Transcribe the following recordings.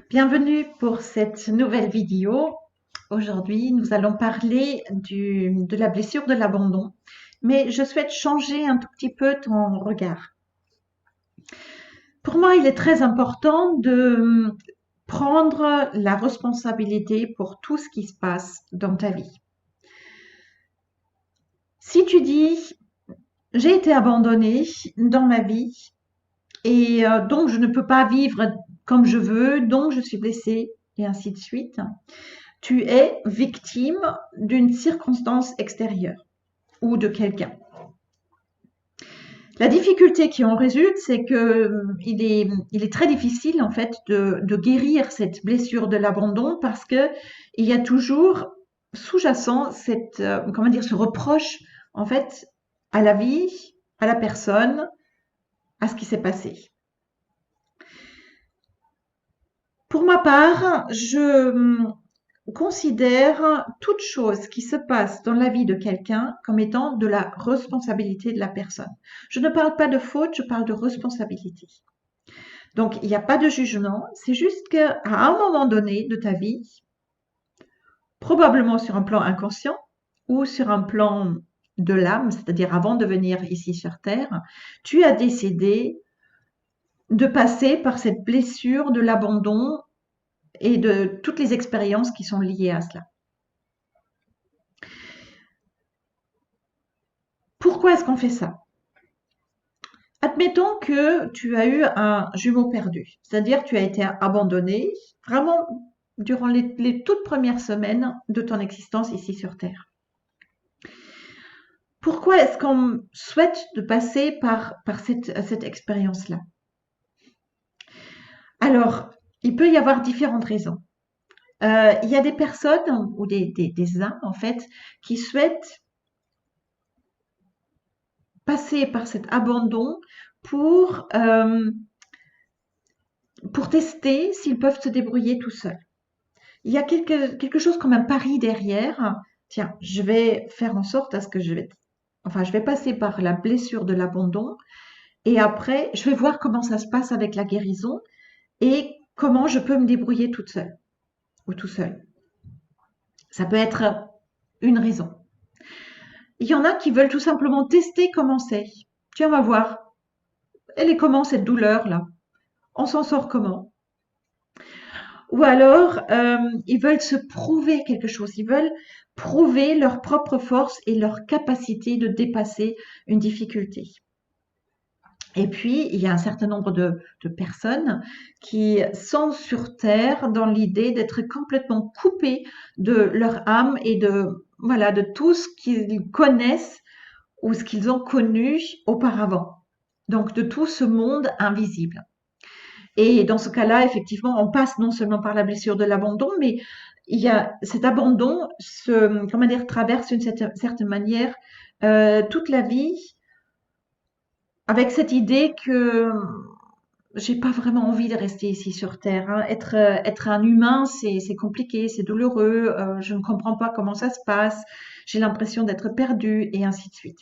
Bienvenue pour cette nouvelle vidéo. Aujourd'hui, nous allons parler de la blessure de l'abandon, mais je souhaite changer un tout petit peu ton regard. Pour moi, il est très important de prendre la responsabilité pour tout ce qui se passe dans ta vie. Si tu dis, j'ai été abandonnée dans ma vie et donc je ne peux pas vivre comme je veux, donc je suis blessée et ainsi de suite. Tu es victime d'une circonstance extérieure ou de quelqu'un. La difficulté qui en résulte, c'est que il est très difficile en fait de guérir cette blessure de l'abandon parce que il y a toujours sous-jacent cette comment dire ce reproche en fait à la vie, à la personne, à ce qui s'est passé. Pour ma part, je considère toute chose qui se passe dans la vie de quelqu'un comme étant de la responsabilité de la personne. Je ne parle pas de faute, je parle de responsabilité. Donc, il n'y a pas de jugement, c'est juste qu'à un moment donné de ta vie, probablement sur un plan inconscient ou sur un plan de l'âme, c'est-à-dire avant de venir ici sur Terre, tu as décidé de passer par cette blessure de l'abandon et de toutes les expériences qui sont liées à cela. Pourquoi est-ce qu'on fait ça? Admettons que tu as eu un jumeau perdu, c'est-à-dire tu as été abandonné vraiment durant les toutes premières semaines de ton existence ici sur Terre. Pourquoi est-ce qu'on souhaite de passer par cette expérience-là? Alors, il peut y avoir différentes raisons. Il y a des personnes ou des uns en fait qui souhaitent passer par cet abandon pour, euh, pour tester s'ils peuvent se débrouiller tout seuls. Il y a quelque chose comme un pari derrière. Tiens, je vais faire en sorte à ce que je vais passer par la blessure de l'abandon et après, je vais voir comment ça se passe avec la guérison et comment je peux me débrouiller toute seule ou tout seul. Ça peut être une raison. Il y en a qui veulent tout simplement tester comment c'est. Tiens, on va voir. Elle est comment cette douleur là? On s'en sort comment? Ou alors, ils veulent se prouver quelque chose. Ils veulent prouver leur propre force et leur capacité de dépasser une difficulté. Et puis, il y a un certain nombre de personnes qui sont sur Terre dans l'idée d'être complètement coupées de leur âme et voilà, de tout ce qu'ils connaissent ou ce qu'ils ont connu auparavant. Donc, de tout ce monde invisible. Et dans ce cas-là, effectivement, on passe non seulement par la blessure de l'abandon, mais il y a cet abandon comment dire, traverse d'une certaine manière toute la vie avec cette idée que j'ai pas vraiment envie de rester ici sur Terre, hein. Être un humain, c'est compliqué, c'est douloureux, je ne comprends pas comment ça se passe, j'ai l'impression d'être perdue et ainsi de suite.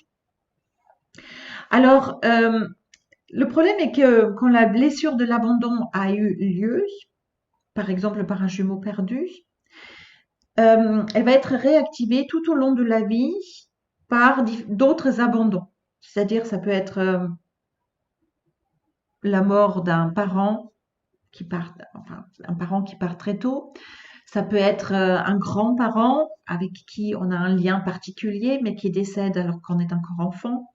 Alors, le problème est que quand la blessure de l'abandon a eu lieu, par exemple par un jumeau perdu, elle va être réactivée tout au long de la vie par d'autres abandons. C'est-à-dire, ça peut être la mort d'un parent qui part, enfin, un parent qui part très tôt. Ça peut être un grand-parent avec qui on a un lien particulier, mais qui décède alors qu'on est encore enfant.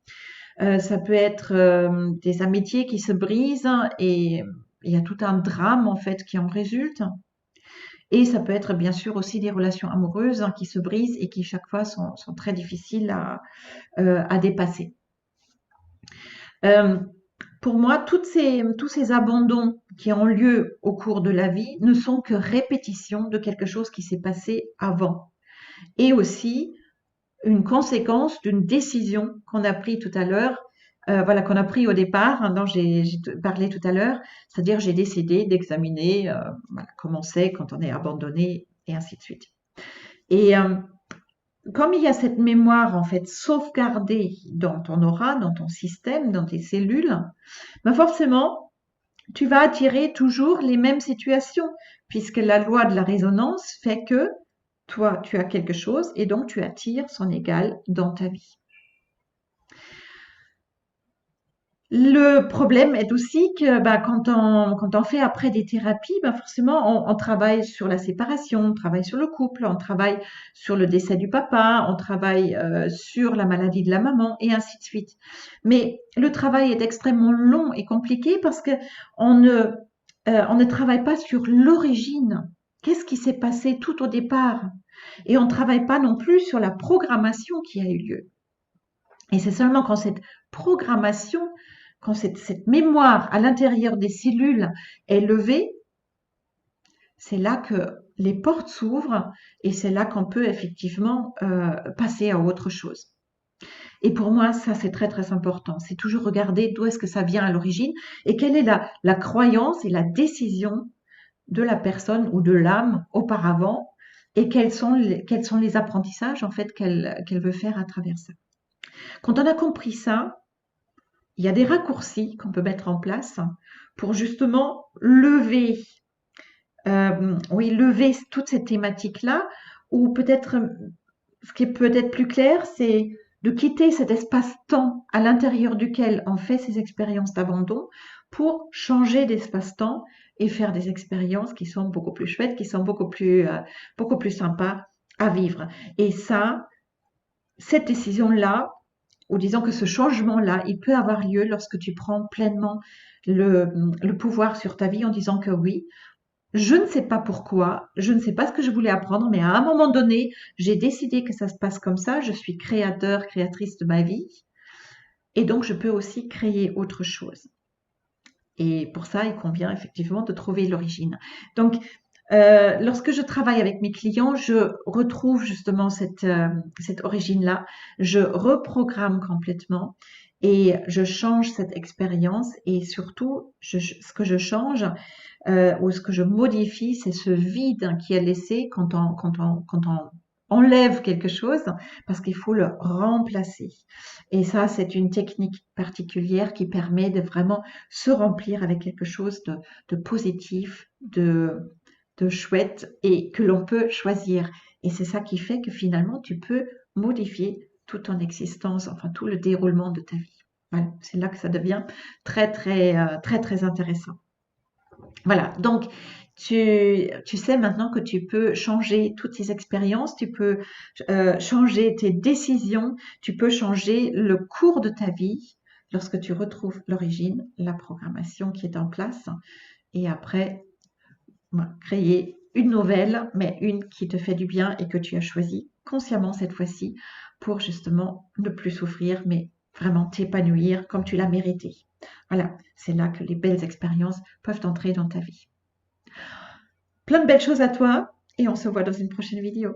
Ça peut être des amitiés qui se brisent et il y a tout un drame en fait qui en résulte. Et ça peut être bien sûr aussi des relations amoureuses qui se brisent et qui chaque fois sont très difficiles à dépasser. Euh, pour moi, tous ces abandons qui ont lieu au cours de la vie ne sont que répétitions de quelque chose qui s'est passé avant. Et aussi une conséquence d'une décision qu'on a prise tout à l'heure, voilà, qu'on a pris au départ, hein, dont j'ai parlé tout à l'heure, c'est-à-dire j'ai décidé d'examiner voilà, comment c'est quand on est abandonné et ainsi de suite. Et comme il y a cette mémoire en fait sauvegardée dans ton aura, dans ton système, dans tes cellules, ben forcément, tu vas attirer toujours les mêmes situations, puisque la loi de la résonance fait que toi, tu as quelque chose et donc tu attires son égal dans ta vie. Le problème est aussi que quand on fait après des thérapies, forcément, on travaille sur la séparation, on travaille sur le couple, on travaille sur le décès du papa, on travaille sur la maladie de la maman et ainsi de suite. Mais le travail est extrêmement long et compliqué parce que on ne travaille pas sur l'origine. Qu'est-ce qui s'est passé tout au départ? Et on ne travaille pas non plus sur la programmation qui a eu lieu. Et c'est seulement quand cette programmation, quand cette mémoire à l'intérieur des cellules est levée, c'est là que les portes s'ouvrent et c'est là qu'on peut effectivement passer à autre chose. Et pour moi, ça, c'est très, très important. C'est toujours regarder d'où est-ce que ça vient à l'origine et quelle est la croyance et la décision de la personne ou de l'âme auparavant et quels sont les apprentissages en fait qu'elle veut faire à travers ça. Quand on a compris ça, il y a des raccourcis qu'on peut mettre en place pour justement lever toute cette thématique-là, ou peut-être, ce qui est peut-être plus clair, c'est de quitter cet espace-temps à l'intérieur duquel on fait ces expériences d'abandon pour changer d'espace-temps et faire des expériences qui sont beaucoup plus chouettes, qui sont beaucoup plus sympas à vivre. Et ça, cette décision-là, ou disons que ce changement-là, il peut avoir lieu lorsque tu prends pleinement le pouvoir sur ta vie en disant que oui, je ne sais pas pourquoi, je ne sais pas ce que je voulais apprendre, mais à un moment donné, j'ai décidé que ça se passe comme ça, je suis créateur, créatrice de ma vie, et donc je peux aussi créer autre chose. Et pour ça, il convient effectivement de trouver l'origine. Donc, lorsque je travaille avec mes clients, je retrouve justement cette origine-là, je reprogramme complètement et je change cette expérience et surtout, ce que je change ou ce que je modifie, c'est ce vide qui est laissé quand on enlève quelque chose parce qu'il faut le remplacer. Et ça, c'est une technique particulière qui permet de vraiment se remplir avec quelque chose de positif, de chouette et que l'on peut choisir. Et c'est ça qui fait que finalement, tu peux modifier toute ton existence, enfin tout le déroulement de ta vie. Voilà, c'est là que ça devient très, très, très, très intéressant. Voilà, donc tu sais maintenant que tu peux changer toutes ces expériences, tu peux changer tes décisions, tu peux changer le cours de ta vie lorsque tu retrouves l'origine, la programmation qui est en place, et après créer une nouvelle, mais une qui te fait du bien et que tu as choisi consciemment cette fois-ci pour justement ne plus souffrir, mais vraiment t'épanouir comme tu l'as mérité. Voilà, c'est là que les belles expériences peuvent entrer dans ta vie. Plein de belles choses à toi et on se voit dans une prochaine vidéo.